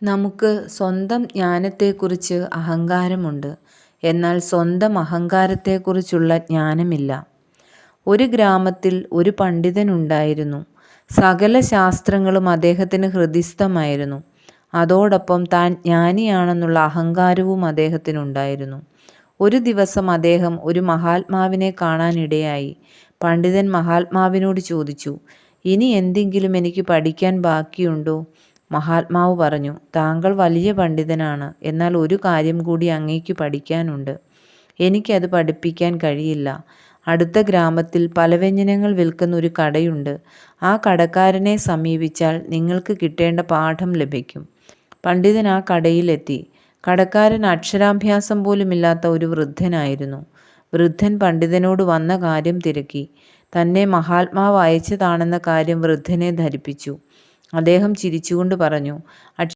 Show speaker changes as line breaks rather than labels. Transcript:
നമുക്ക് സ്വന്തം ജ്ഞാനത്തെക്കുറിച്ച് അഹങ്കാരമുണ്ട്. എന്നാൽ സ്വന്തം അഹങ്കാരത്തെക്കുറിച്ചുള്ള ജ്ഞാനമില്ല. ഒരു ഗ്രാമത്തിൽ ഒരു പണ്ഡിതനുണ്ടായിരുന്നു. സകല ശാസ്ത്രങ്ങളും അദ്ദേഹത്തിന് ഹൃദിസ്ഥമായിരുന്നു. അതോടൊപ്പം താൻ ജ്ഞാനിയാണെന്നുള്ള അഹങ്കാരവും അദ്ദേഹത്തിനുണ്ടായിരുന്നു. ഒരു ദിവസം അദ്ദേഹം ഒരു മഹാത്മാവിനെ കാണാനിടയായി. പണ്ഡിതൻ മഹാത്മാവിനോട് ചോദിച്ചു, "ഇനി എന്തെങ്കിലും എനിക്ക് പഠിക്കാൻ ബാക്കിയുണ്ടോ?" മഹാത്മാവ് പറഞ്ഞു, "താങ്കൾ വലിയ പണ്ഡിതനാണ്. എന്നാൽ ഒരു കാര്യം കൂടി അങ്ങേക്ക് പഠിക്കാനുണ്ട്. എനിക്കത് പഠിപ്പിക്കാൻ കഴിയില്ല. അടുത്ത ഗ്രാമത്തിൽ പലവ്യഞ്ജനങ്ങൾ വിൽക്കുന്ന ഒരു കടയുണ്ട്. ആ കടക്കാരനെ സമീപിച്ചാൽ നിങ്ങൾക്ക് കിട്ടേണ്ട പാഠം ലഭിക്കും." പണ്ഡിതൻ ആ കടയിലെത്തി. കടക്കാരൻ അക്ഷരാഭ്യാസം പോലുമില്ലാത്ത ഒരു വൃദ്ധനായിരുന്നു. വൃദ്ധൻ പണ്ഡിതനോട് വന്ന കാര്യം തിരക്കി. തന്നെ മഹാത്മാവ് അയച്ചതാണെന്ന കാര്യം വൃദ്ധനെ ധരിപ്പിച്ചു. അദ്ദേഹം ചിരിച്ചുകൊണ്ട് പറഞ്ഞു,